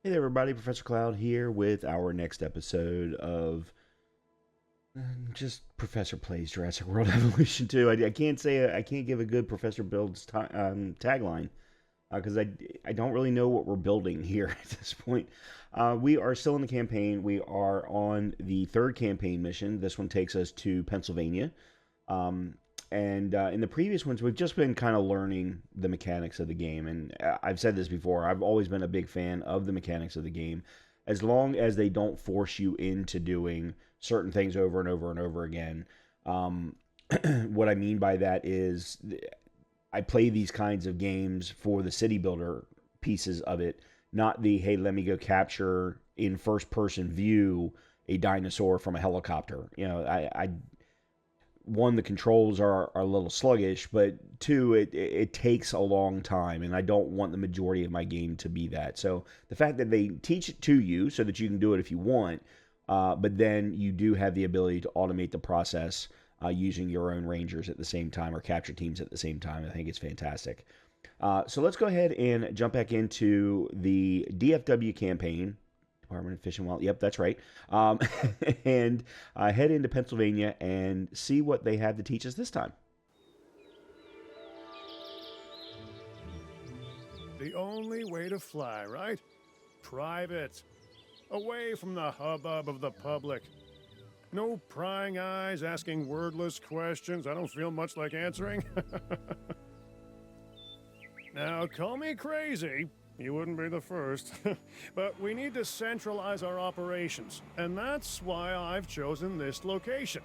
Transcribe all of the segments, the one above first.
Hey there, everybody. Professor Cloud here with our next episode of just Professor Plays Jurassic World Evolution 2. I can't say I can't give a good Professor Builds tagline because I don't really know what we're building here at this point. We are still in the campaign. We are on the third campaign mission. This one takes us to Pennsylvania. Um, and in the previous ones, we've just been kind of learning the mechanics of the game. And I've said this before, I've always been a big fan of the mechanics of the game, as long as they don't force you into doing certain things over and over and over again. Um, what I mean by that is I play these kinds of games for the city builder pieces of it, not the, hey, let me go capture in first person view a dinosaur from a helicopter. I one, the controls are a little sluggish, but two, it takes a long time, and I don't want the majority of my game to be that. So the fact that they teach it to you so that you can do it if you want, but then you do have the ability to automate the process using your own rangers at the same time or capture teams at the same time, I think it's fantastic. So let's go ahead and jump back into the DFW campaign. Department of Fish and Wildlife. Yep, that's right. And head into Pennsylvania and see what they have to teach us this time. The only way to fly, right? Private. Away from the hubbub of the public. No prying eyes asking wordless questions I don't feel much like answering. Now, call me crazy. You wouldn't be the first. But we need to centralize our operations, and that's why I've chosen this location.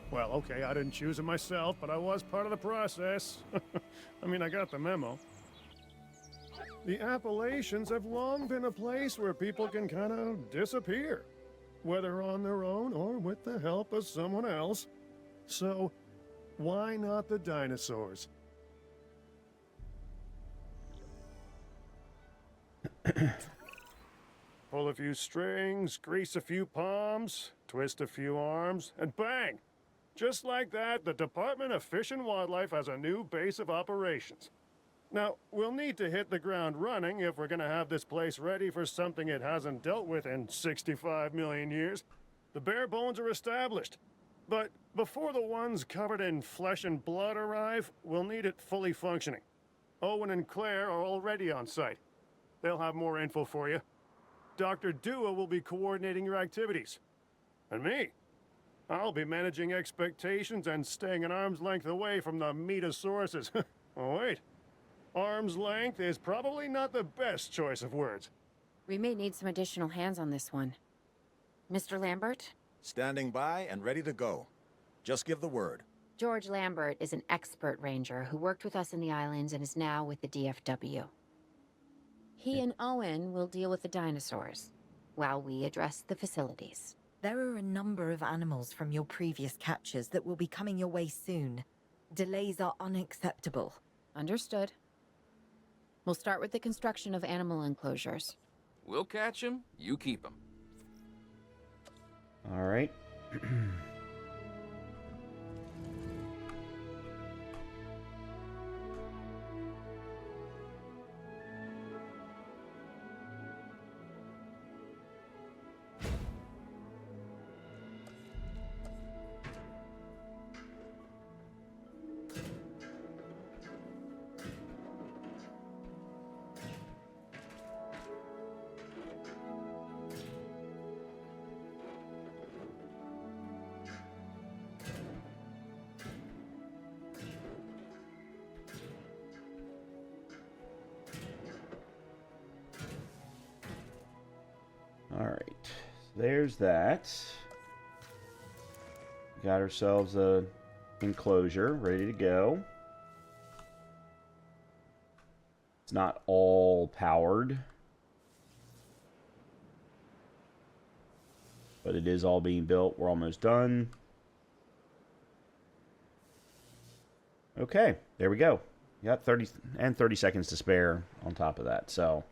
Well, okay, I didn't choose it myself, but I was part of the process. I mean, I got the memo. The Appalachians have long been a place where people can kind of disappear, whether on their own or with the help of someone else. So, why not the dinosaurs? Pull a few strings, grease a few palms, twist a few arms, and bang! Just like that, the Department of Fish and Wildlife has a new base of operations. Now, we'll need to hit the ground running if we're going to have this place ready for something it hasn't dealt with in 65 million years. The bare bones are established. But before the ones covered in flesh and blood arrive, we'll need it fully functioning. Owen and Claire are already on site. They'll have more info for you. Dr. Dua will be coordinating your activities. And me, I'll be managing expectations and staying an arm's length away from the meatosauruses. Oh, wait. Arm's length is probably not the best choice of words. We may need some additional hands on this one. Mr. Lambert? Standing by and ready to go. Just give the word. George Lambert is an expert ranger who worked with us in the islands and is now with the DFW. He and Owen will deal with the dinosaurs, while we address the facilities. There are a number of animals from your previous captures that will be coming your way soon. Delays are unacceptable. Understood. We'll start with the construction of animal enclosures. We'll catch 'em, you keep 'em. All right. All right, there's that. Got ourselves a enclosure ready to go. It's not all powered, but it is all being built. We're almost done. Okay, there we go. Got 30 seconds to spare on top of that, so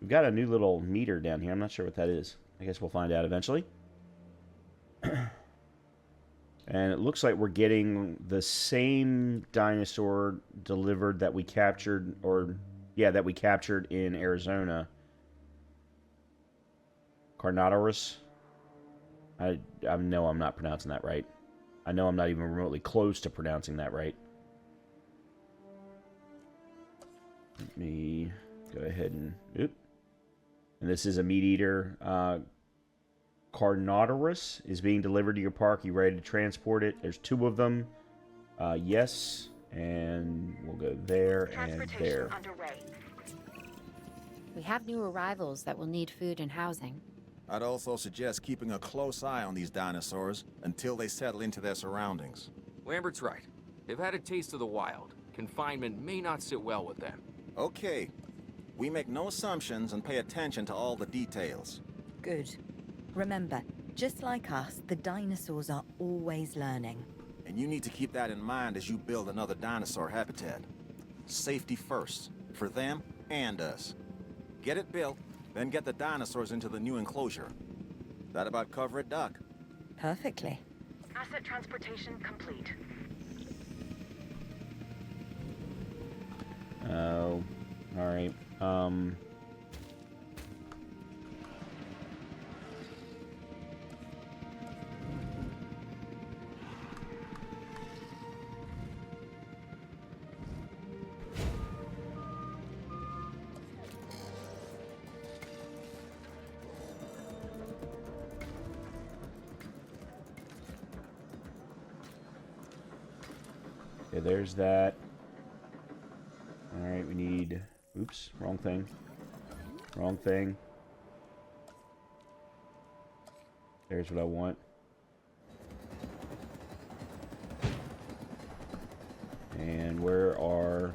we've got a new little meter down here. I'm not sure what that is. I guess we'll find out eventually. And it looks like we're getting the same dinosaur delivered that we captured, that we captured in Arizona Carnotaurus. I know I'm not pronouncing that right. I know I'm not even remotely close to pronouncing that right. Let me go ahead and... Oop. And this is a meat eater. Carnotaurus is being delivered to your park. You ready to transport it? There's 2 of them. Yes. And we'll go there and there. Underway. We have new arrivals that will need food and housing. I'd also suggest keeping a close eye on these dinosaurs until they settle into their surroundings. Lambert's right. They've had a taste of the wild. Confinement may not sit well with them. Okay. We make no assumptions and pay attention to all the details. Good. Remember, just like us, the dinosaurs are always learning. And you need to keep that in mind as you build another dinosaur habitat. Safety first, for them and us. Get it built, then get the dinosaurs into the new enclosure. That about cover it, Doc? Perfectly. Asset transportation complete. Oh, alright. Okay, there's that. Alright, we need... Oops, wrong thing. Wrong thing. There's what I want. And where are...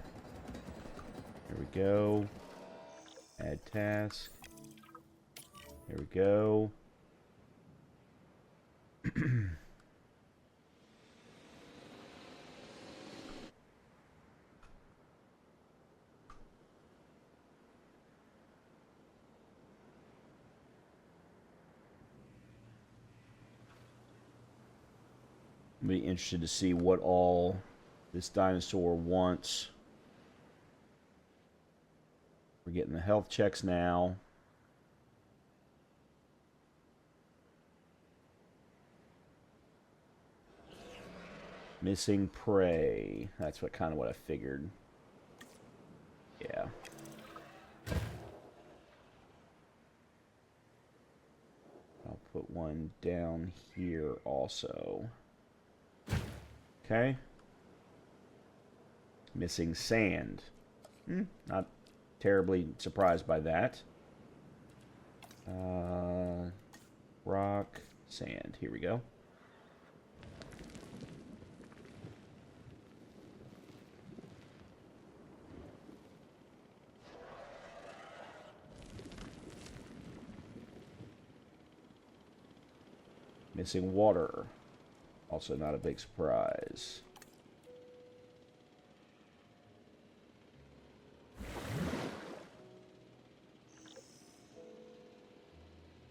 There we go. Add task. There we go. I'm be interested to see what all this dinosaur wants. We're getting the health checks now. Missing prey. That's what kind of what I figured. Yeah. I'll put one down here also. Okay. Missing sand. Not terribly surprised by that. Rock, sand. Here we go. Missing water. Also not a big surprise.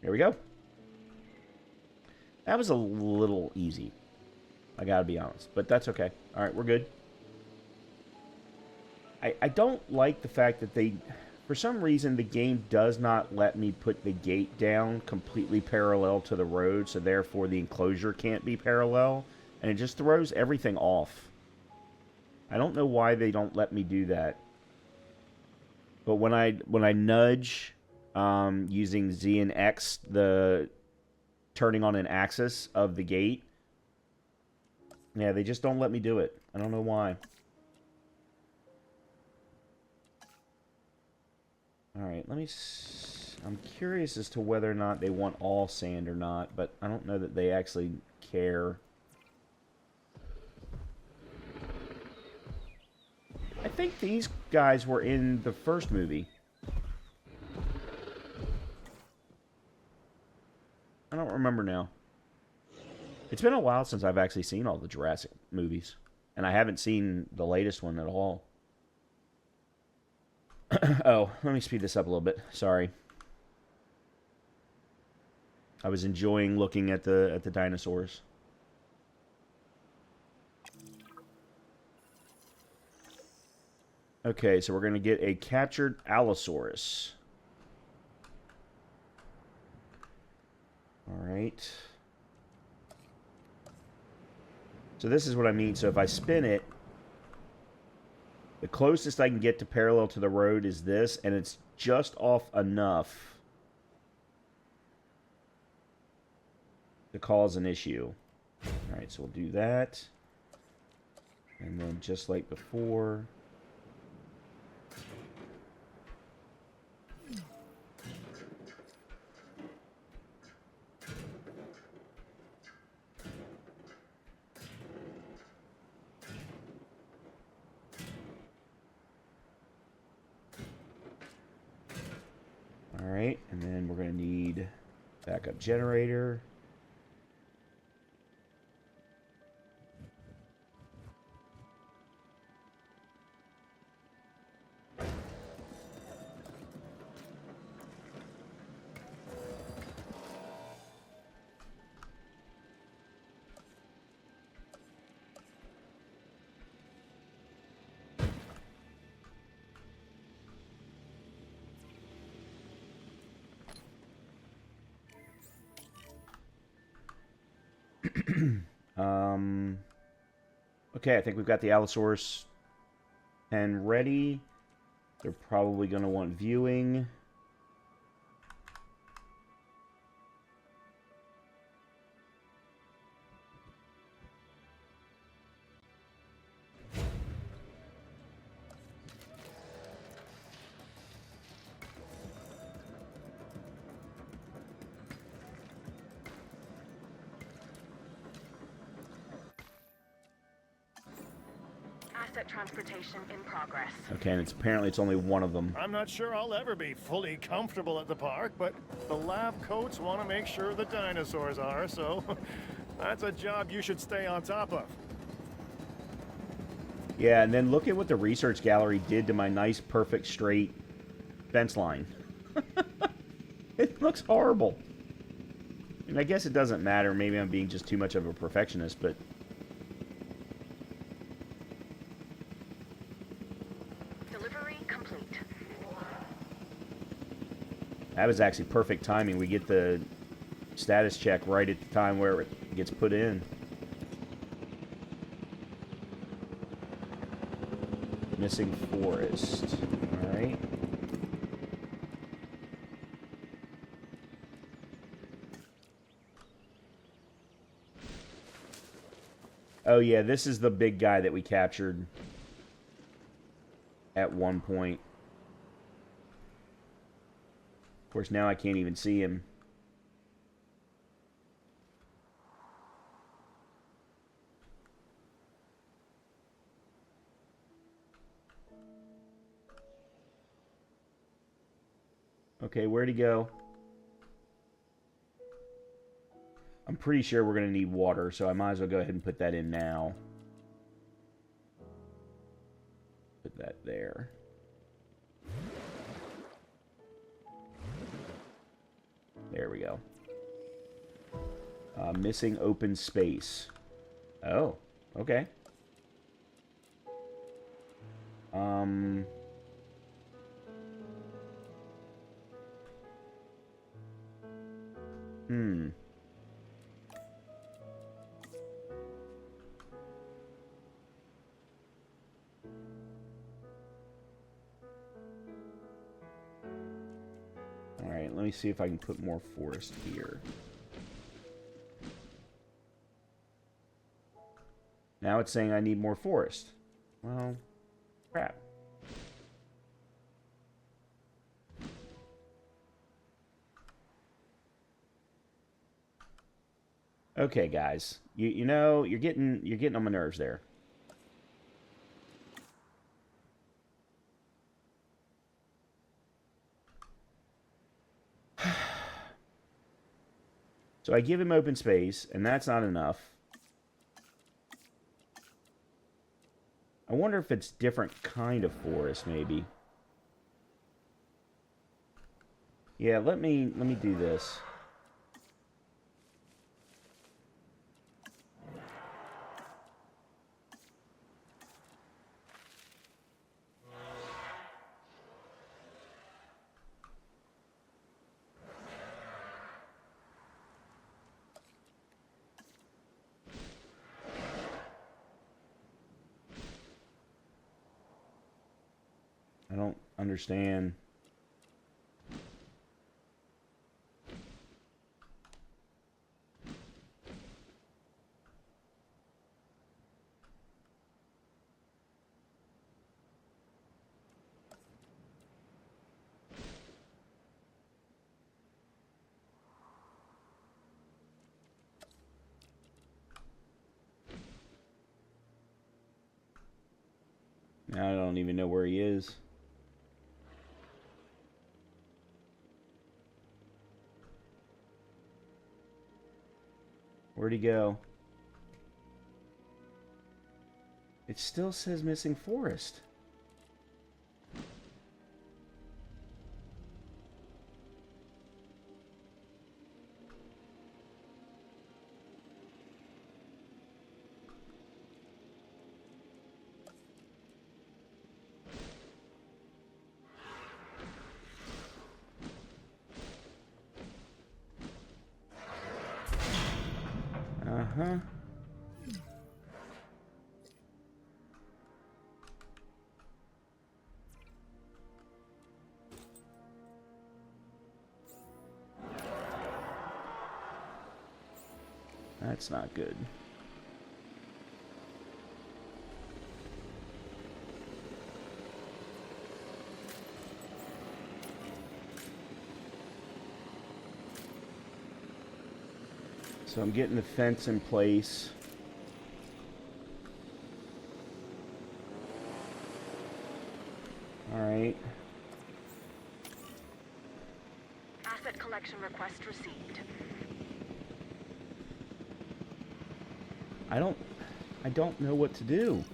There we go. That was a little easy. I gotta be honest. But that's okay. Alright, we're good. I don't like the fact that they... For some reason, the game does not let me put the gate down completely parallel to the road, so therefore the enclosure can't be parallel, and it just throws everything off. I don't know why they don't let me do that. But when I nudge using Z and X, the turning on an axis of the gate, yeah, they just don't let me do it. I don't know why. Alright, I'm curious as to whether or not they want all sand or not, but I don't know that they actually care. I think these guys were in the first movie. I don't remember now. It's been a while since I've actually seen all the Jurassic movies, and I haven't seen the latest one at all. Oh, let me speed this up a little bit. Sorry. I was enjoying looking at the dinosaurs. Okay, so we're going to get a captured Allosaurus. Alright. So this is what I mean. So if I spin it, the closest I can get to parallel to the road is this, and it's just off enough to cause an issue. Alright, so we'll do that. And then just like before. Alright, and then we're going to need backup generator. Okay, I think we've got the Allosaurus pen ready. They're probably going to want viewing. Asset transportation in progress. Okay, and apparently it's only one of them. I'm not sure I'll ever be fully comfortable at the park, but the lab coats want to make sure the dinosaurs are, so that's a job you should stay on top of. Yeah, and then look at what the research gallery did to my nice, perfect, straight fence line. It looks horrible. And I guess it doesn't matter. Maybe I'm being just too much of a perfectionist, but... Delivery complete. That was actually perfect timing. We get the status check right at the time where it gets put in. Missing forest. Alright. Oh yeah, this is the big guy that we captured at one point. Of course, now I can't even see him. Okay, where'd he go? I'm pretty sure we're going to need water, so I might as well go ahead and put that in now. Put that there. There we go. Missing open space. Oh, okay. Alright, let me see if I can put more forest here. Now it's saying I need more forest. Well, crap. Okay, guys. You know, you're getting on my nerves there. So I give him open space, and that's not enough. I wonder if it's different kind of forest, maybe. Yeah, let me do this. understand. Now I don't even know where he is. Where'd he go? It still says missing forest. Uh-huh. That's not good. So I'm getting the fence in place. All right. Asset collection request received. I don't know what to do.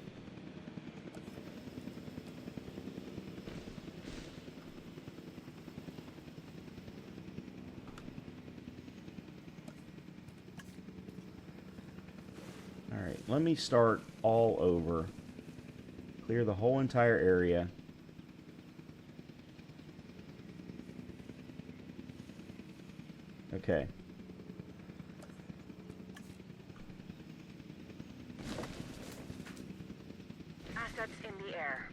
All right, let me start all over. Clear the whole entire area. Okay. Assets in the air.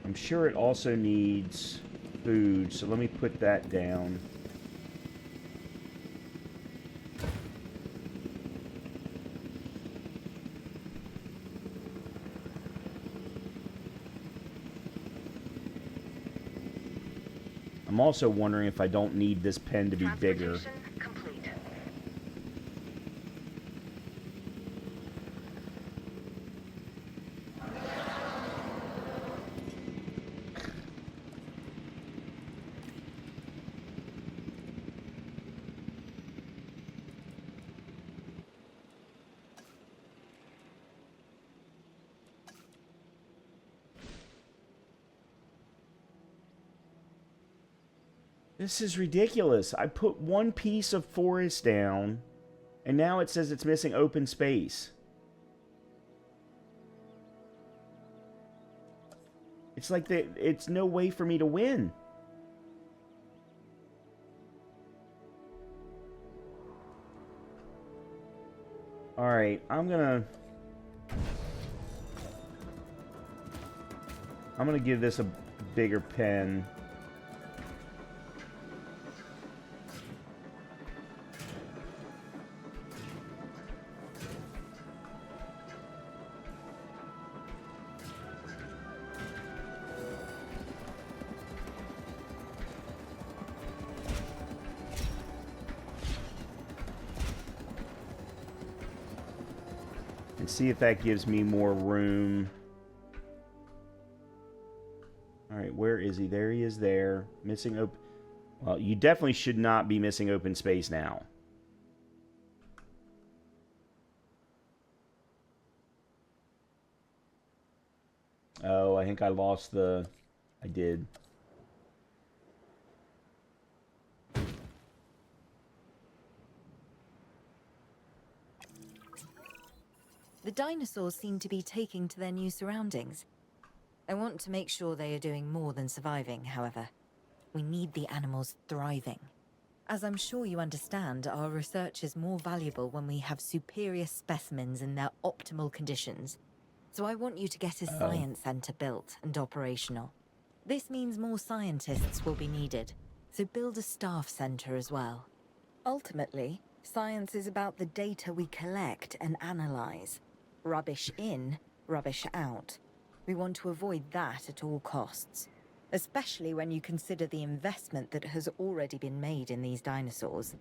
I'm sure it also needs food, so let me put that down. I'm also wondering if I don't need this pen to be bigger. Transportation complete. This is ridiculous. I put one piece of forest down, and now it says it's missing open space. It's like it's no way for me to win. Alright, I'm gonna give this a bigger pen. See if that gives me more room. Alright, where is he? There he is there. Missing open... Well, you definitely should not be missing open space now. Oh, I think I lost the... I did. The dinosaurs seem to be taking to their new surroundings. I want to make sure they are doing more than surviving, however. We need the animals thriving. As I'm sure you understand, our research is more valuable when we have superior specimens in their optimal conditions. So I want you to get a science center built and operational. This means more scientists will be needed, so build a staff center as well. Ultimately, science is about the data we collect and analyze. Rubbish in, rubbish out. We want to avoid that at all costs. Especially when you consider the investment that has already been made in these dinosaurs.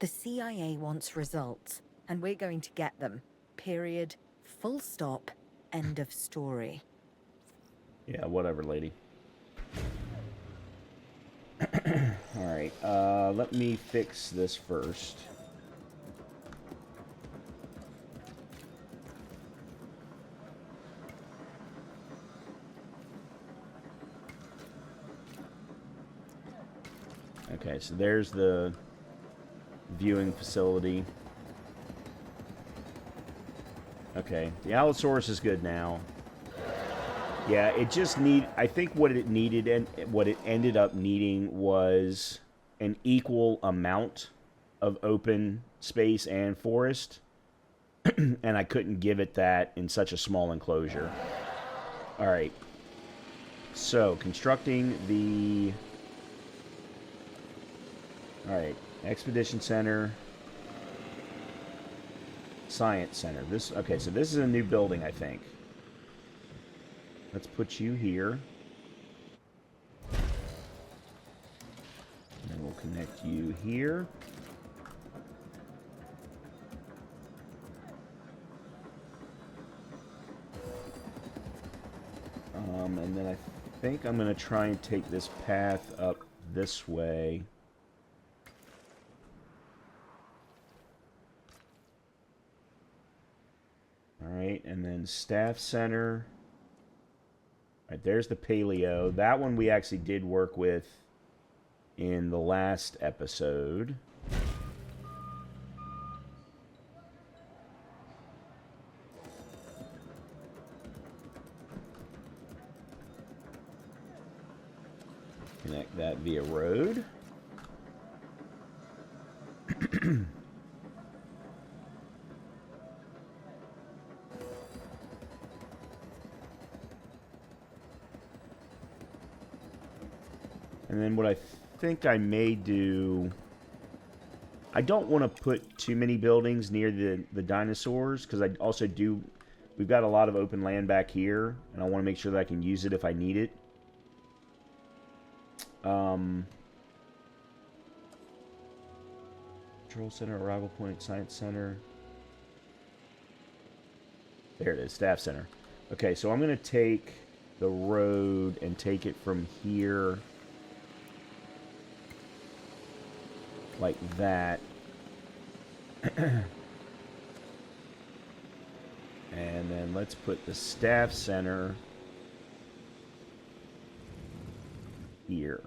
The CIA wants results, and we're going to get them. Period. Full stop. End of story. Yeah, whatever, lady. Alright, let me fix this first. Okay, so there's the viewing facility. Okay, the Allosaurus is good now. Yeah, it just I think what it needed and what it ended up needing was an equal amount of open space and forest. And I couldn't give it that in such a small enclosure. Alright. So, constructing the... Alright, Expedition Center, Science Center. Okay, so this is a new building, I think. Let's put you here. And we'll connect you here. And then I think I'm going to try and take this path up this way. Alright, and then Staff Center. Alright, there's the Paleo. That one we actually did work with in the last episode. Connect that via road. And then what I think I may do... I don't want to put too many buildings near the dinosaurs, because I also do... We've got a lot of open land back here, and I want to make sure that I can use it if I need it. Control Center, Arrival Point, Science Center. There it is, Staff Center. Okay, so I'm going to take the road and take it from here... like that. And then let's put the staff center here.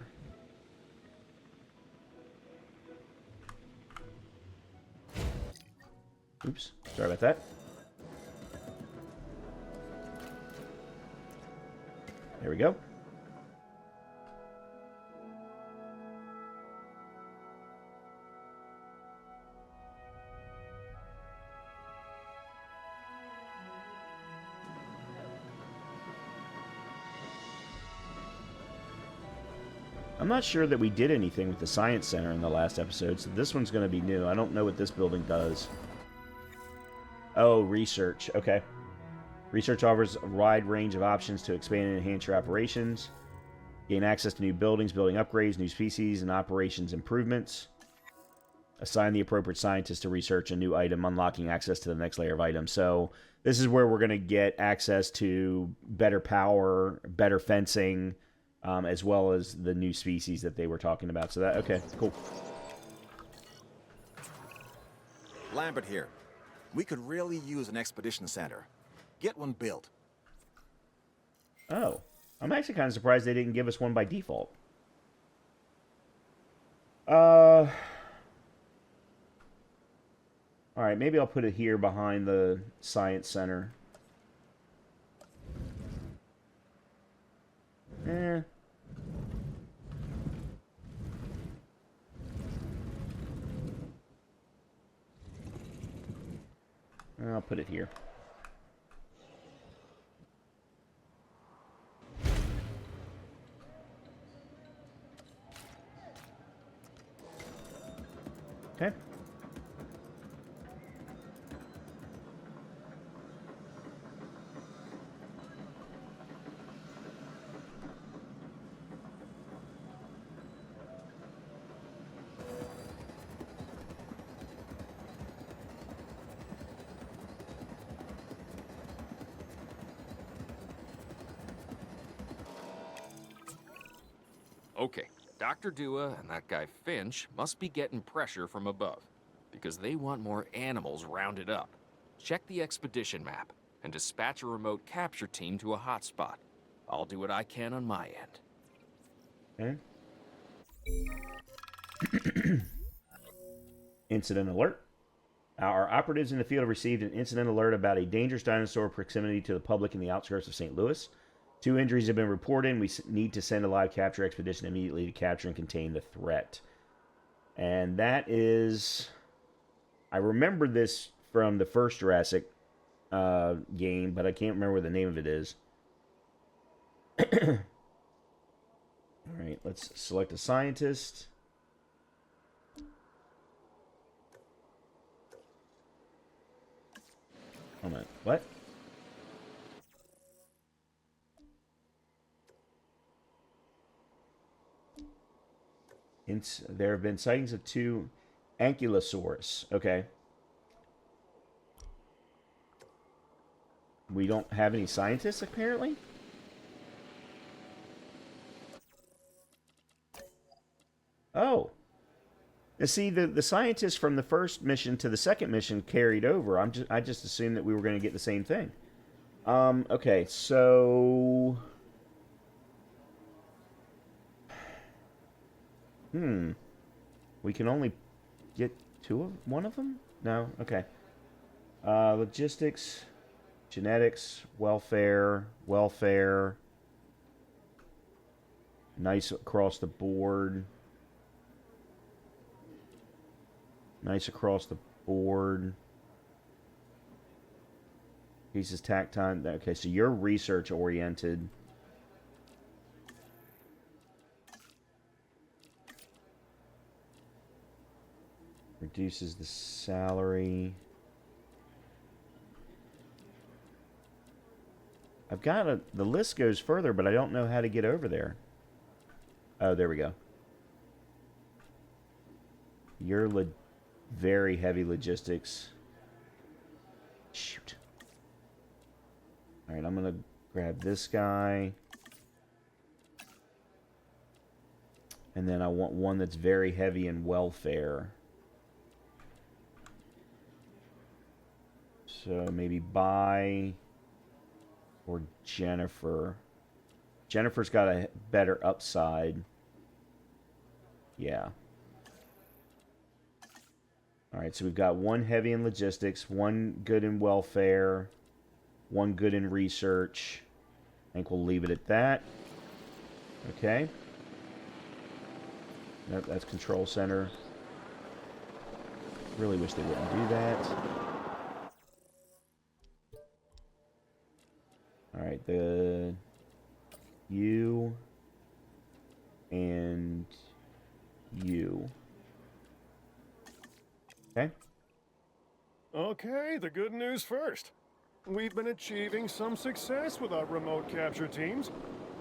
Oops, sorry about that. There we go. I'm not sure that we did anything with the Science Center in the last episode, so this one's going to be new. I don't know what this building does. Oh, research. Okay. Research offers a wide range of options to expand and enhance your operations. Gain access to new buildings, building upgrades, new species, and operations improvements. Assign the appropriate scientist to research a new item, unlocking access to the next layer of items. So this is where we're going to get access to better power, better fencing, as well as the new species that they were talking about. So that, okay, cool. Lambert here. We could really use an expedition center. Get one built. Oh. I'm actually kind of surprised they didn't give us one by default. Alright, maybe I'll put it here behind the Science Center. put it here. Okay. Okay, Dr. Dua and that guy Finch must be getting pressure from above, because they want more animals rounded up. Check the expedition map, and dispatch a remote capture team to a hotspot. I'll do what I can on my end. Okay. Incident alert. Our operatives in the field have received an incident alert about a dangerous dinosaur proximity to the public in the outskirts of St. Louis. 2 injuries have been reported, and we need to send a live capture expedition immediately to capture and contain the threat. And that is... I remember this from the first Jurassic game, but I can't remember what the name of it is. Alright, let's select a scientist. Hold on, what? There have been sightings of 2 ankylosaurs. Okay. We don't have any scientists, apparently? Oh. Now, see, the scientists from the first mission to the second mission carried over. I just assumed that we were going to get the same thing. Okay, so... We can only get one of them? No? Okay. Logistics, genetics, welfare. Nice across the board. Pieces tack time. Okay, so you're research oriented. Reduces the salary. I've got the list goes further, but I don't know how to get over there. Oh, there we go. You're very heavy logistics. Shoot. Alright, I'm gonna grab this guy. And then I want one that's very heavy in welfare. So maybe Bai or Jennifer. Jennifer's got a better upside. Yeah. Alright, so we've got one heavy in logistics, one good in welfare, one good in research. I think we'll leave it at that. Okay. Nope, that's control center. Really wish they wouldn't do that. Alright, you and you. Okay. Okay, the good news first. We've been achieving some success with our remote capture teams,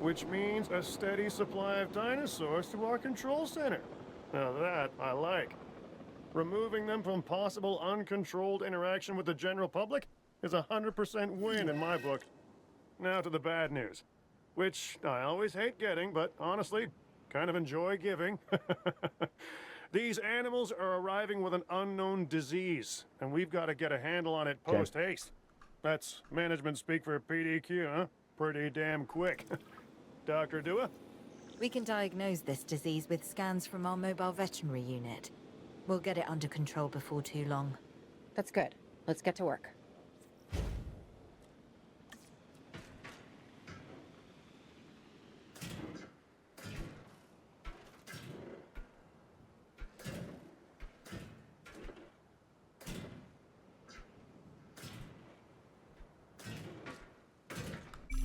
which means a steady supply of dinosaurs to our control center. Now that I like. Removing them from possible uncontrolled interaction with the general public is a 100% win in my book. Now to the bad news, which I always hate getting, but honestly, kind of enjoy giving. These animals are arriving with an unknown disease, and we've got to get a handle on it post-haste. That's management speak for PDQ, huh? Pretty damn quick. Dr. Dua? We can diagnose this disease with scans from our mobile veterinary unit. We'll get it under control before too long. That's good. Let's get to work.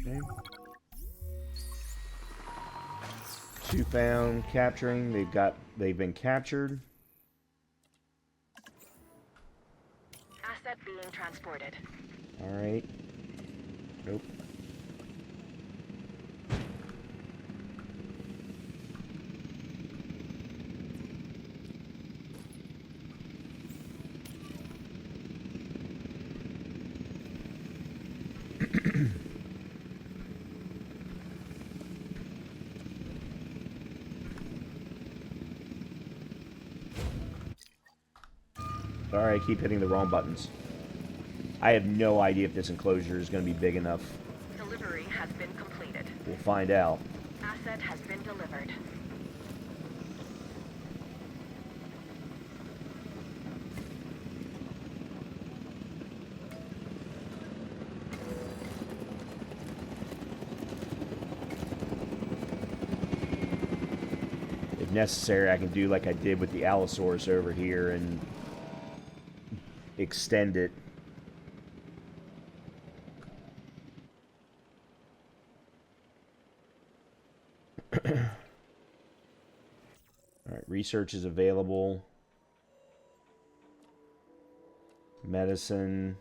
Okay. 2 found, capturing. They've been captured. Asset being transported. All right. Nope. Sorry, I keep hitting the wrong buttons. I have no idea if this enclosure is going to be big enough. Delivery has been completed. We'll find out. Asset has been delivered. If necessary, I can do like I did with the Allosaurus over here and extend it. Alright, research is available. Medicine.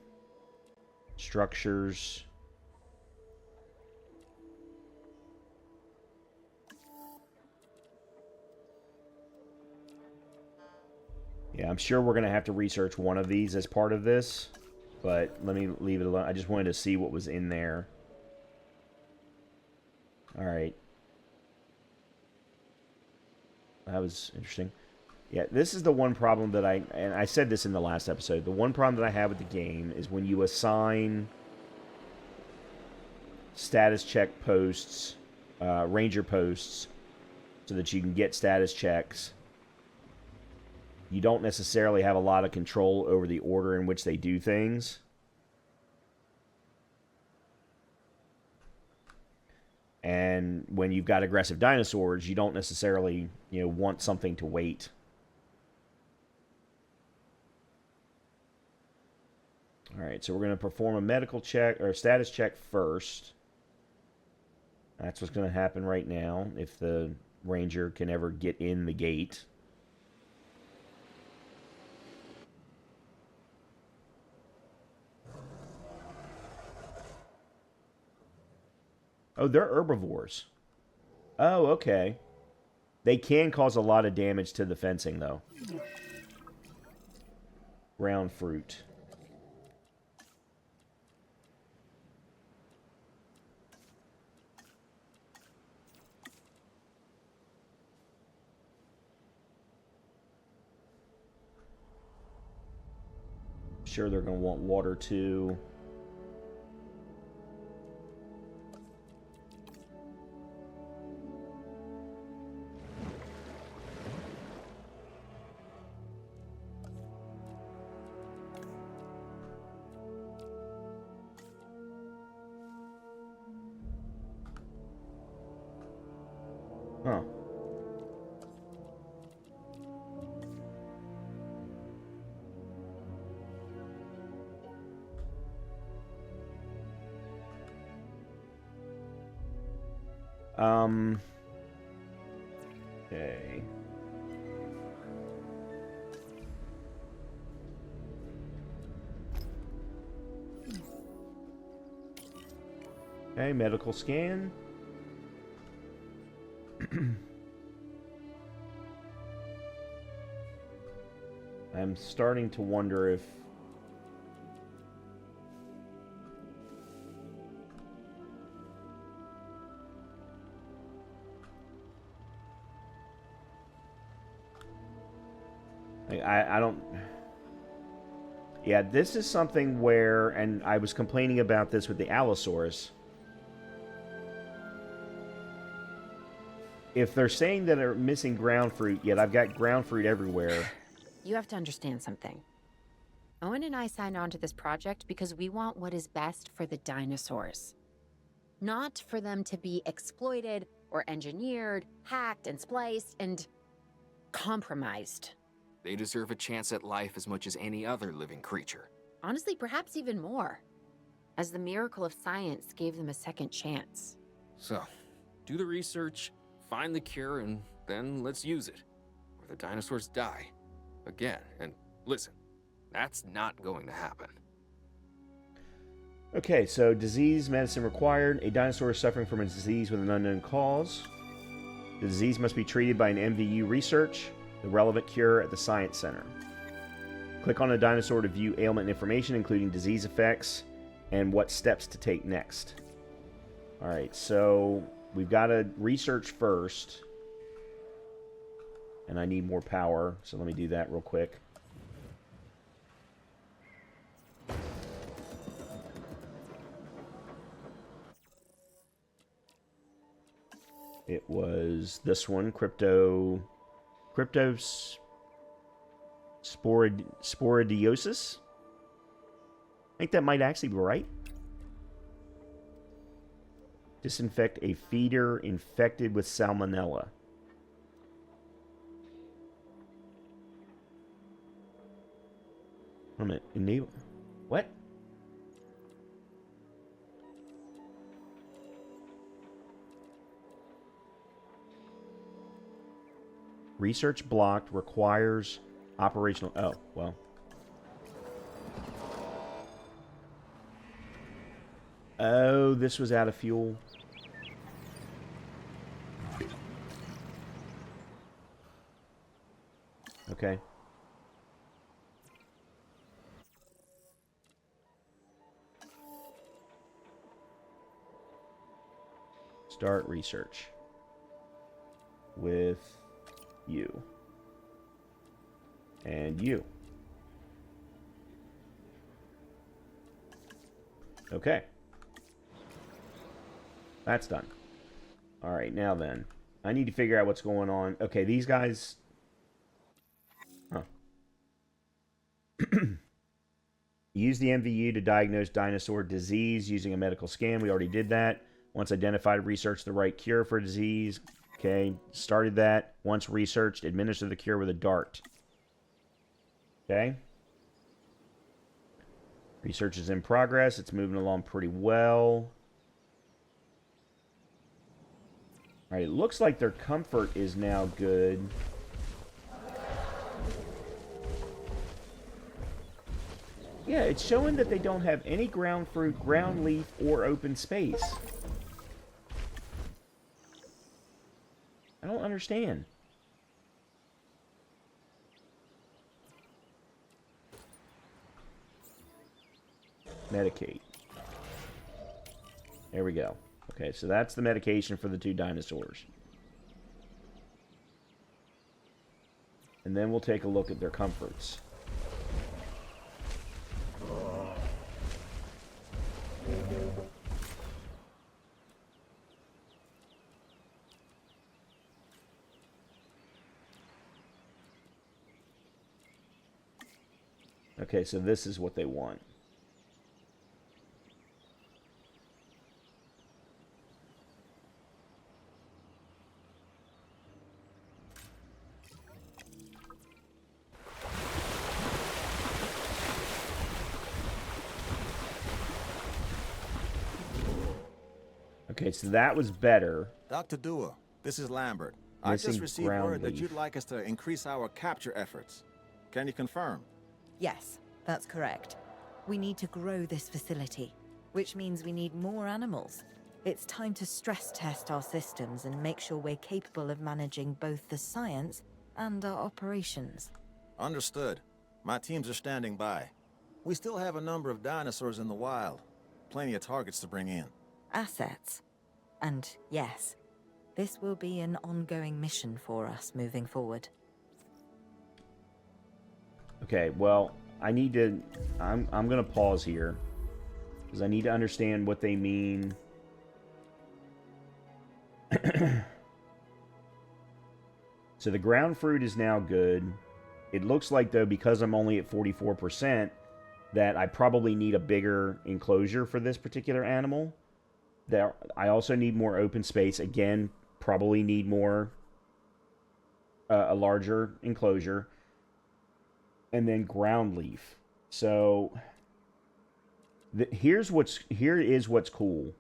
Structures. Yeah, I'm sure we're going to have to research one of these as part of this, but let me leave it alone. I just wanted to see what was in there. Alright. That was interesting. Yeah, this is the one problem that and I said this in the last episode, the one problem that I have with the game is when you assign status check posts, ranger posts, so that you can get status checks, you don't necessarily have a lot of control over the order in which they do things. And when you've got aggressive dinosaurs, you don't necessarily, want something to wait. Alright, so we're going to perform a medical check, or a status check first. That's what's going to happen right now, if the ranger can ever get in the gate. Oh, they're herbivores. Oh, okay. They can cause a lot of damage to the fencing, though. Ground fruit. Sure, they're going to want water, too. Huh. Okay. Okay, medical scan. I'm starting to wonder if I don't. Yeah, this is something where, and I was complaining about this with the Allosaurus. If they're saying that they're missing ground fruit, yet I've got ground fruit everywhere. You have to understand something. Owen and I signed on to this project because we want what is best for the dinosaurs. Not for them to be exploited or engineered, hacked and spliced and compromised. They deserve a chance at life as much as any other living creature. Honestly, perhaps even more. as the miracle of science gave them a second chance. So, do the research, find the cure, and then let's use it. Or the dinosaurs die. Again. And listen, that's not going to happen. Okay, so disease medicine required. A dinosaur is suffering from a disease with an unknown cause. The disease must be treated by an MVU research. The relevant cure at the Science Center. Click on a dinosaur to view ailment information, including disease effects and what steps to take next. Alright, so we've got to research first. And I need more power, so let me do that real quick. It was this one, Sporidiosis? I think that might actually be right. Disinfect a feeder infected with salmonella. Wait a minute. Enable. What? Research blocked, requires operational... Oh, well. Oh, this was out of fuel. Okay. Start research. With you. And you. Okay. That's done. Alright, now then. I need to figure out what's going on. Okay, these guys... Huh. Use the MVU to diagnose dinosaur disease using a medical scan. We already did that. Once identified, research the right cure for disease. Okay, started that. Once researched, administer the cure with a dart. Okay. Research is in progress. It's moving along pretty well. Alright, it looks like their comfort is now good. Yeah, it's showing that they don't have any ground fruit, ground leaf, or open space. I don't understand. Medicate. There we go. Okay, so that's the medication for the two dinosaurs. And then we'll take a look at their comforts. Okay, so this is what they want. Okay, so that was better. Dr. Dua, this is Lambert. I Missing just received ground word that leaf. you'd like us to increase our capture efforts. Can you confirm? Yes, that's correct. We need to grow this facility, which means we need more animals. It's time to stress test our systems and make sure we're capable of managing both the science and our operations. Understood. My teams are standing by. We still have a number of dinosaurs in the wild. Plenty of targets to bring in. Assets. And yes, this will be an ongoing mission for us moving forward. Okay, well, I need to... I'm going to pause here. Because I need to understand what they mean. So the ground fruit is now good. It looks like, though, because I'm only at 44%, that I probably need a bigger enclosure for this particular animal. There, I also need more open space. Again, probably need more... a larger enclosure. And then ground leaf. So... Here is what's cool.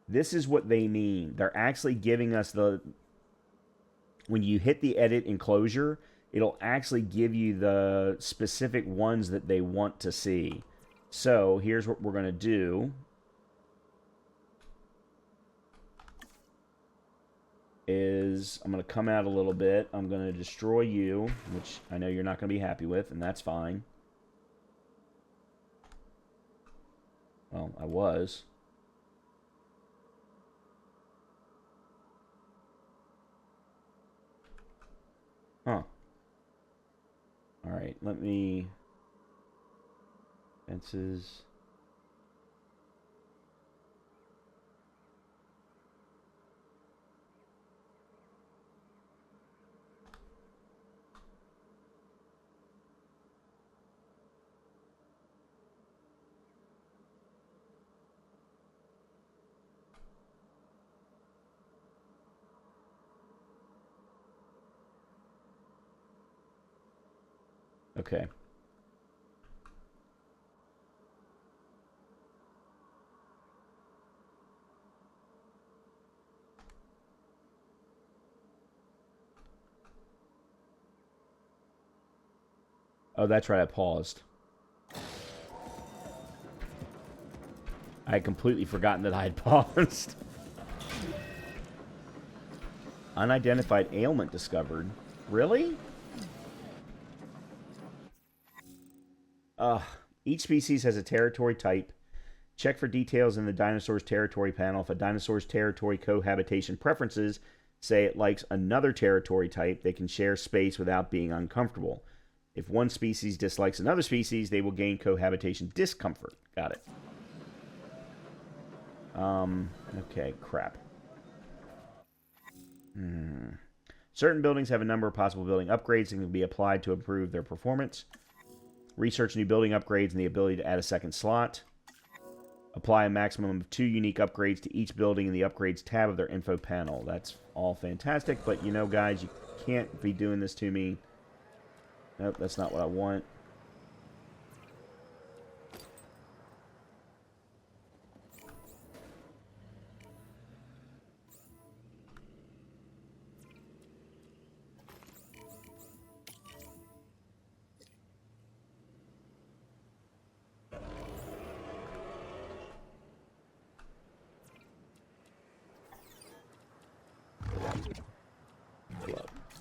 This is what they mean. They're actually giving us when you hit the edit enclosure, it'll actually give you the specific ones that they want to see. So here's what we're going to do. I'm going to come out a little bit. I'm going to destroy you, which I know you're not going to be happy with, and that's fine. Well, I was. Huh. Alright, let me... Fences... Okay. Oh, that's right, I paused. I had completely forgotten that I had paused. Unidentified ailment discovered. Really? Each species has a territory type. Check for details in the dinosaur's territory panel. If a dinosaur's territory cohabitation preferences say it likes another territory type, they can share space without being uncomfortable. If one species dislikes another species, they will gain cohabitation discomfort. Got it. Okay, crap. Certain buildings have a number of possible building upgrades that can be applied to improve their performance. Research new building upgrades and the ability to add a second slot. Apply a maximum of 2 unique upgrades to each building in the upgrades tab of their info panel. That's all fantastic, but you know, guys, you can't be doing this to me. Nope, that's not what I want.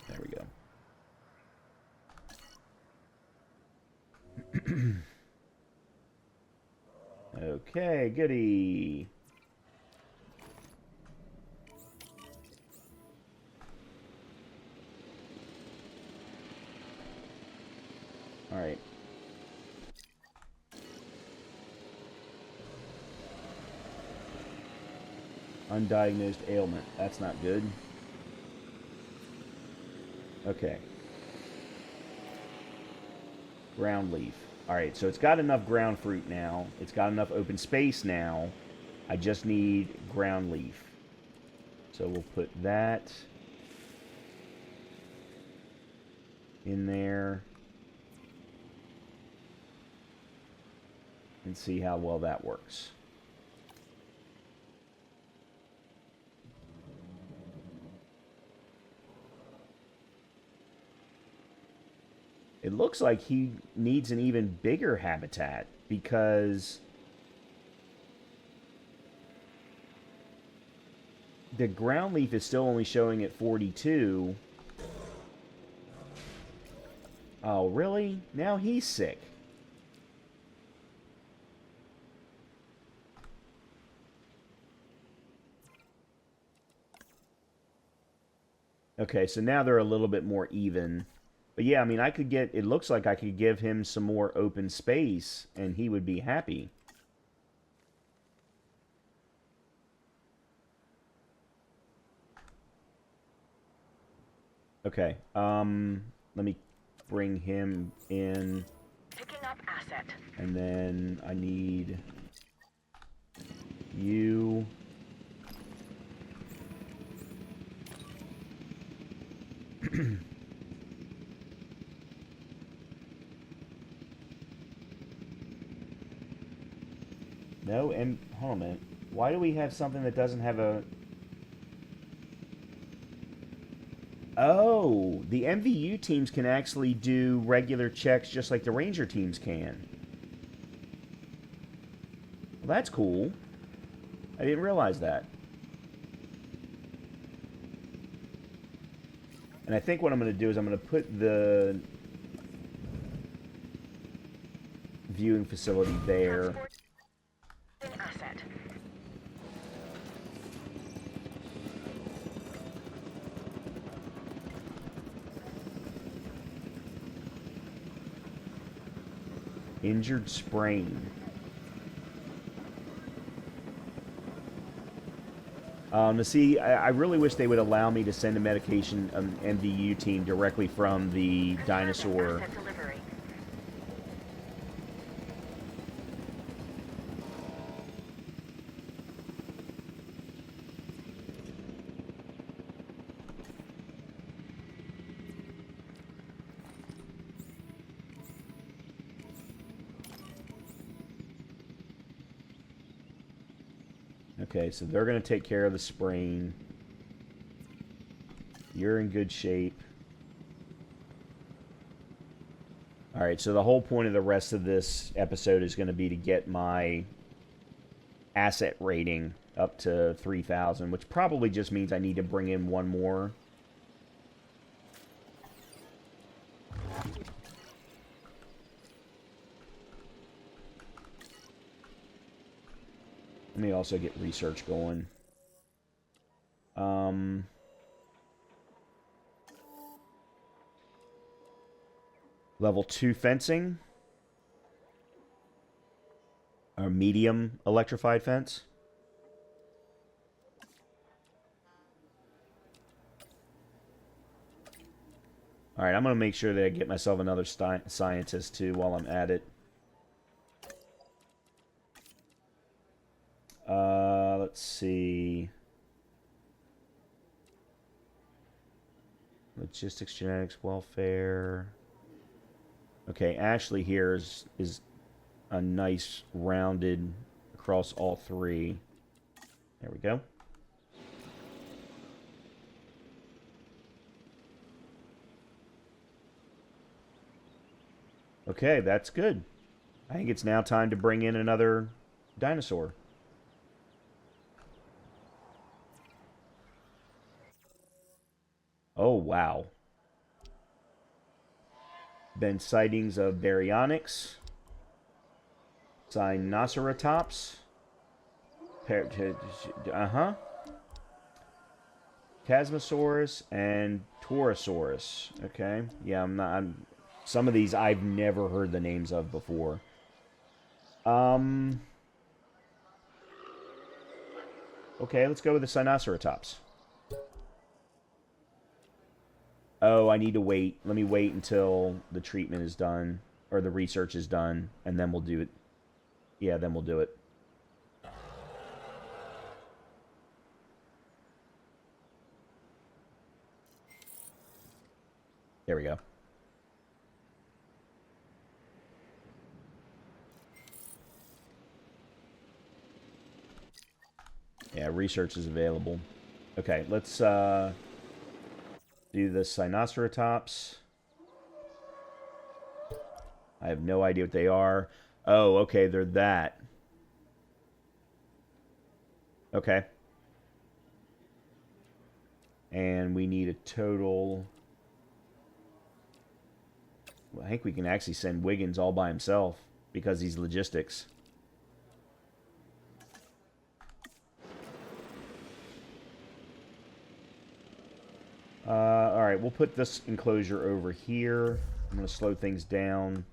There we go. Okay, goody. All right. Undiagnosed ailment. That's not good. Okay. Ground leaf. Alright, so it's got enough ground fruit now. It's got enough open space now. I just need ground leaf. So we'll put that in there. And see how well that works. It looks like he needs an even bigger habitat because the ground leaf is still only showing at 42. Oh, really? Now he's sick. Okay, so now they're a little bit more even. But yeah, I mean, I could get... It looks like I could give him some more open space, and he would be happy. Okay, let me bring him in. Picking up asset. And then I need you. No, and hold on a minute. Why do we have something that doesn't have a... Oh, the MVU teams can actually do regular checks just like the Ranger teams can. Well, that's cool. I didn't realize that. And I think what I'm going to do is I'm going to put the viewing facility there. Asset. Injured sprain. See, I really wish they would allow me to send a medication MVU team directly from the dinosaur. Asset delivery. Okay, so they're going to take care of the sprain. You're in good shape. Alright, so the whole point of the rest of this episode is going to be to get my asset rating up to 3,000, which probably just means I need to bring in one more. Let me also get research going. Level 2 fencing. Or medium electrified fence. Alright, I'm going to make sure that I get myself another scientist too while I'm at it. Let's see. Logistics, genetics, welfare. Okay, Ashley here is a nice rounded across all three. There we go. Okay, that's good. I think it's now time to bring in another dinosaur. Oh, wow. Been sightings of baryonyx, Sinoceratops, Chasmosaurus, and Torosaurus. Okay, yeah, some of these I've never heard the names of before. Okay, let's go with the Sinoceratops. Oh, I need to wait. Let me wait until the treatment is done, or the research is done, and then we'll do it. Yeah, then we'll do it. There we go. Yeah, research is available. Okay, let's do the Sinoceratops. I have no idea what they are. Oh, okay, they're that. Okay. And we need a total... Well, I think we can actually send Wiggins all by himself because he's logistics. Alright, we'll put this enclosure over here. I'm going to slow things down.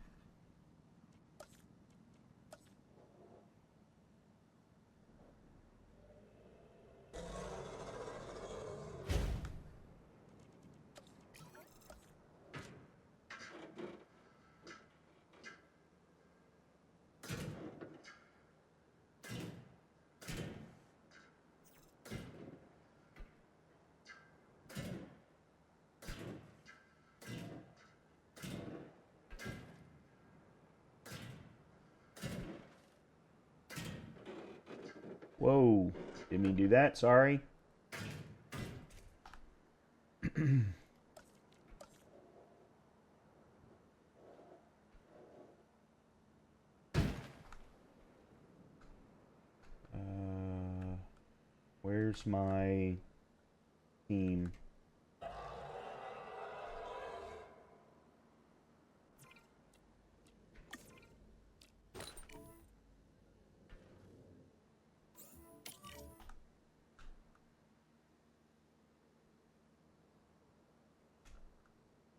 Whoa. Didn't mean to do that. Sorry. Where's my team?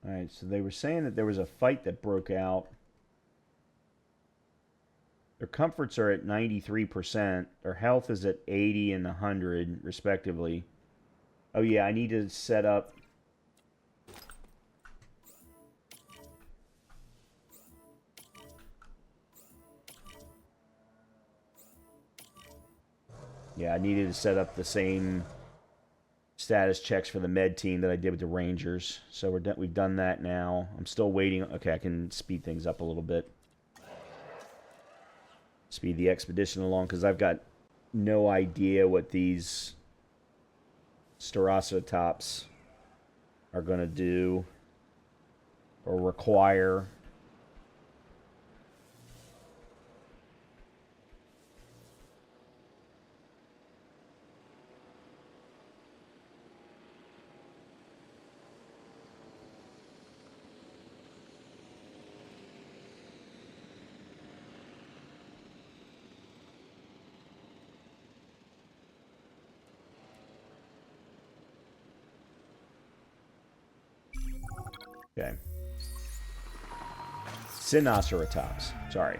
Alright, so they were saying that there was a fight that broke out. Their comforts are at 93%. Their health is at 80 and 100, respectively. Oh yeah, I need to set up... Yeah, I needed to set up the same status checks for the med team that I did with the Rangers. So we've done that now. I'm still waiting. Okay, I can speed things up a little bit. Speed the expedition along, because I've got no idea what these Steratops are going to do or require. Okay. Sinoceratops. Sorry.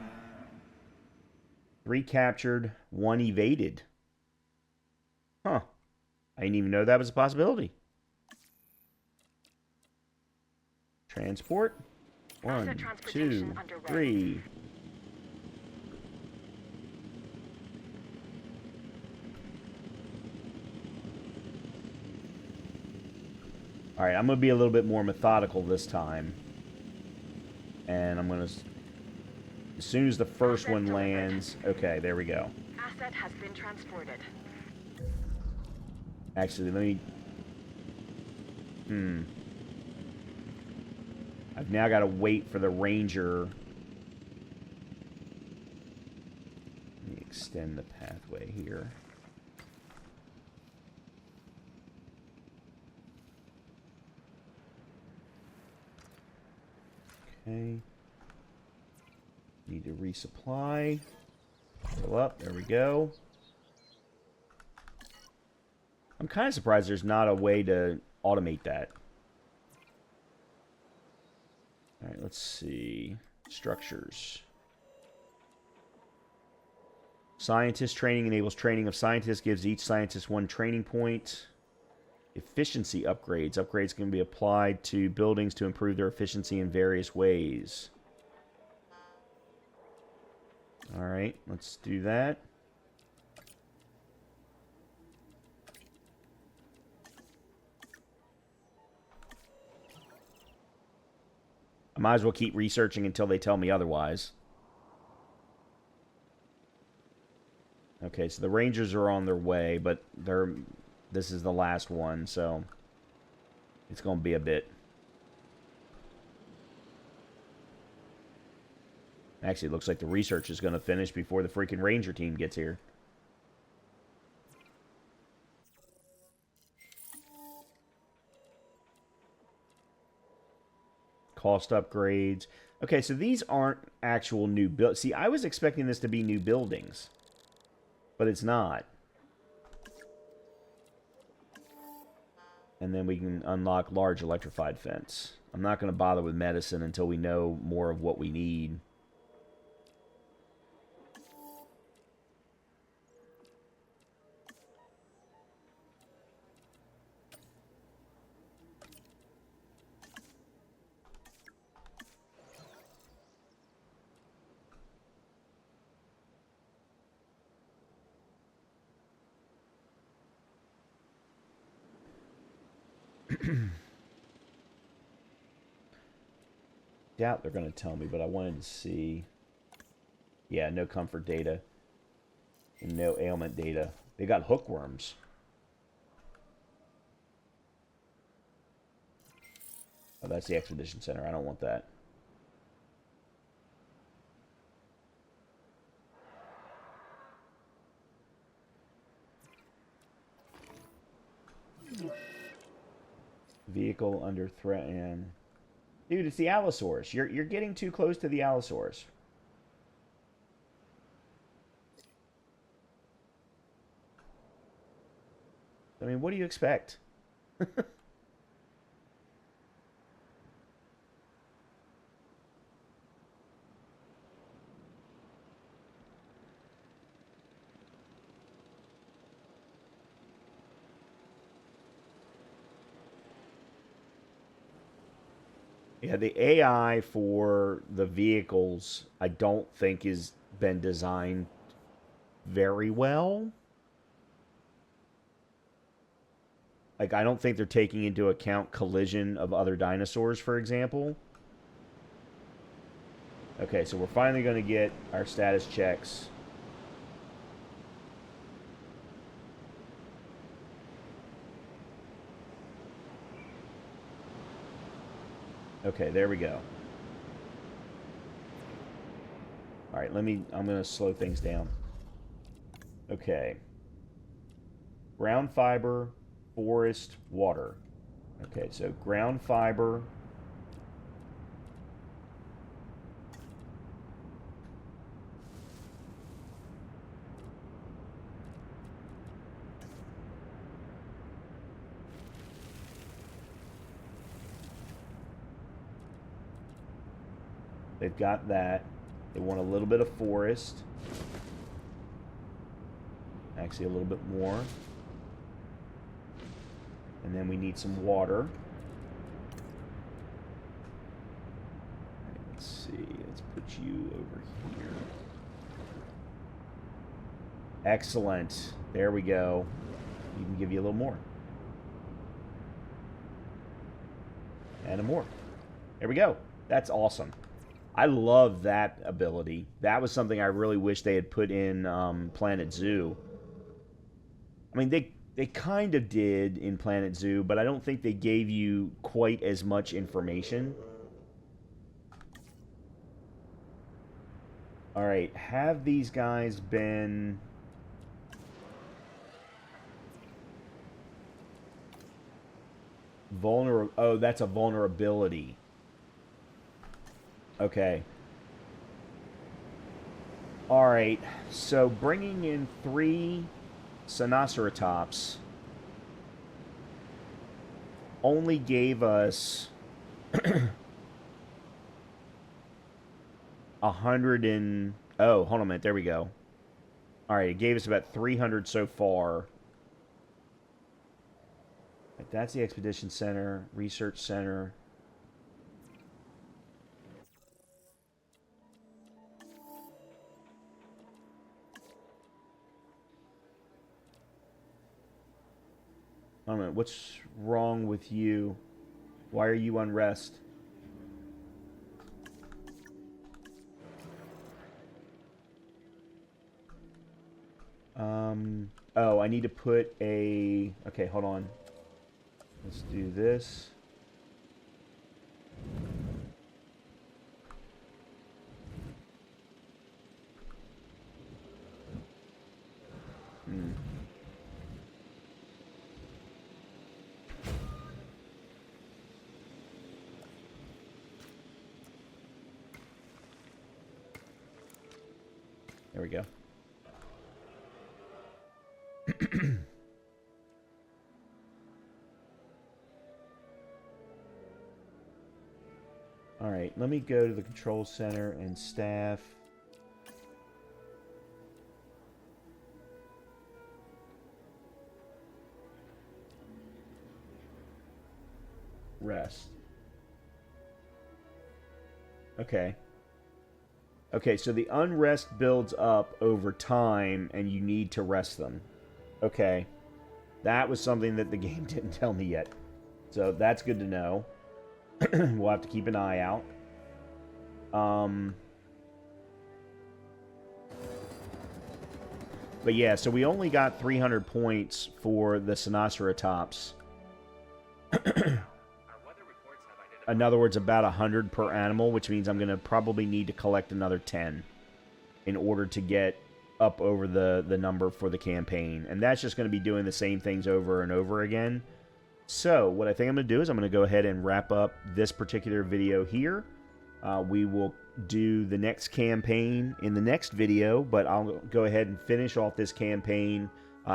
3 captured, 1 evaded. Huh. I didn't even know that was a possibility. Transport. 1, 2, 3. Alright, I'm going to be a little bit more methodical this time. And I'm going to... As soon as the first one lands... Okay, there we go. Asset has been transported. Actually, let me... I've now got to wait for the Ranger... Let me extend the pathway here. Okay. Need to resupply. Fill up. There we go. I'm kind of surprised there's not a way to automate that. Alright, let's see. Structures. Scientist training enables training of scientists, gives each scientist 1 training point. Efficiency upgrades. Upgrades can be applied to buildings to improve their efficiency in various ways. Alright, let's do that. I might as well keep researching until they tell me otherwise. Okay, so the Rangers are on their way, but this is the last one, so it's going to be a bit. Actually, it looks like the research is going to finish before the freaking Ranger team gets here. Cost upgrades. Okay, so these aren't actual new builds. See, I was expecting this to be new buildings, but it's not. And then we can unlock large electrified fence. I'm not going to bother with medicine until we know more of what we need. Doubt they're going to tell me, but I wanted to see. Yeah, no comfort data. And no ailment data. They got hookworms. Oh, that's the Expedition Center. I don't want that. Vehicle under threat and... Dude, it's the Allosaurus. You're getting too close to the Allosaurus. I mean, what do you expect? Yeah, the AI for the vehicles, I don't think has been designed very well. Like, I don't think they're taking into account collision of other dinosaurs, for example. Okay, so we're finally going to get our status checks. Okay, there we go. All right, I'm going to slow things down. Okay. Ground fiber, forest, water. Okay, so ground fiber. They've got that. They want a little bit of forest. Actually, a little bit more. And then we need some water. Right, let's see. Let's put you over here. Excellent. There we go. We can give you a little more. And a more. There we go. That's awesome. I love that ability. That was something I really wish they had put in Planet Zoo. I mean, they kind of did in Planet Zoo, but I don't think they gave you quite as much information. Alright, have these guys been... vulnerable? Oh, that's a vulnerability. Okay. Alright, so bringing in 3 Sinoceratops only gave us 100 and... Oh, hold on a minute. There we go. Alright, it gave us about 300 so far. That's the Expedition Center, Research Center. Hold on a minute. What's wrong with you? Why are you unrest? Oh, I need to put a... Okay, hold on. Let's do this. There we go. All right, let me go to the control center and staff. Rest. Okay. Okay, so the unrest builds up over time, and you need to rest them. Okay. That was something that the game didn't tell me yet. So that's good to know. We'll have to keep an eye out. But yeah, so we only got 300 points for the Sinoceratops. In other words, about 100 per animal, which means I'm going to probably need to collect another 10 in order to get up over the number for the campaign. And that's just going to be doing the same things over and over again. So what I think I'm going to do is I'm going to go ahead and wrap up this particular video here. We will do the next campaign in the next video, but I'll go ahead and finish off this campaign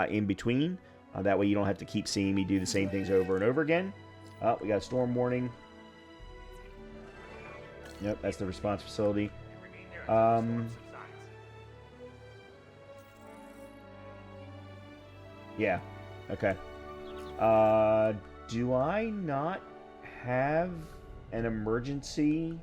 in between. That way you don't have to keep seeing me do the same things over and over again. We got a storm warning. Yep, that's the response facility. Yeah, okay. Do I not have an emergency?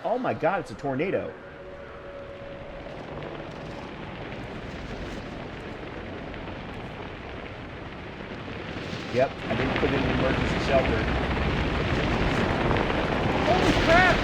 Oh my god, it's a tornado. Yep, I didn't put it in the emergency shelter. Holy crap!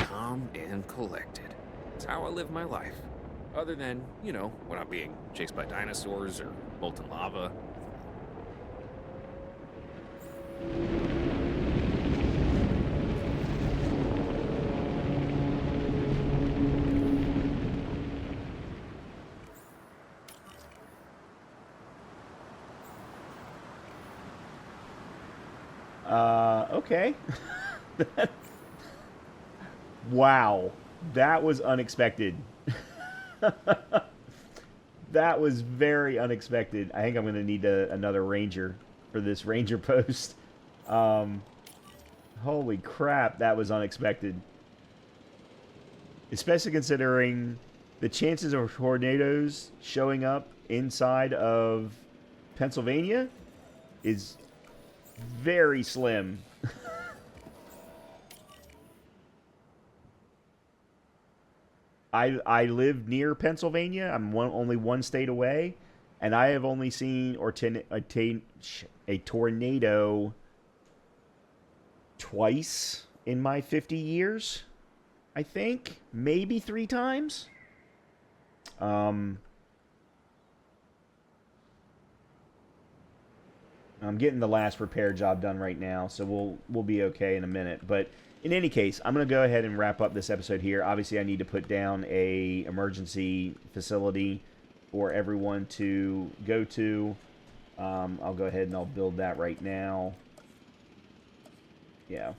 Calm and collected. It's how I live my life. Other than, you know, when I'm being chased by dinosaurs or molten lava. Okay. Wow. That was unexpected. That was very unexpected. I think I'm going to need another ranger for this ranger post. Holy crap, that was unexpected. Especially considering the chances of tornadoes showing up inside of Pennsylvania is very slim. I live near Pennsylvania. I'm only one state away, and I have only seen a tornado twice in my 50 years. I think maybe 3 times. I'm getting the last repair job done right now, so we'll be okay in a minute. But in any case, I'm going to go ahead and wrap up this episode here. Obviously, I need to put down a emergency facility for everyone to go to. I'll go ahead and I'll build that right now. Yeah,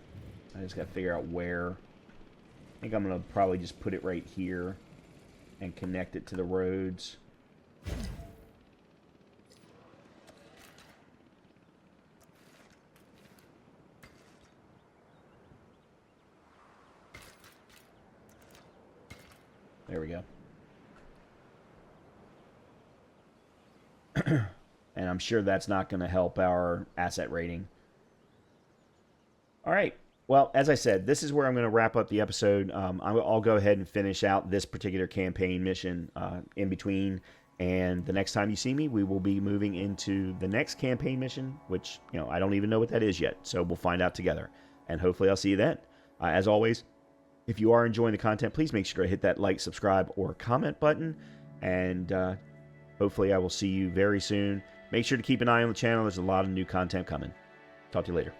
I just got to figure out where. I think I'm going to probably just put it right here and connect it to the roads. There we go. And I'm sure that's not going to help our asset rating. All right. Well, as I said, this is where I'm going to wrap up the episode. I'll go ahead and finish out this particular campaign mission in between. And the next time you see me, we will be moving into the next campaign mission, which, you know, I don't even know what that is yet. So we'll find out together. And hopefully I'll see you then. As always, if you are enjoying the content, please make sure to hit that like, subscribe, or comment button. And hopefully I will see you very soon. Make sure to keep an eye on the channel. There's a lot of new content coming. Talk to you later.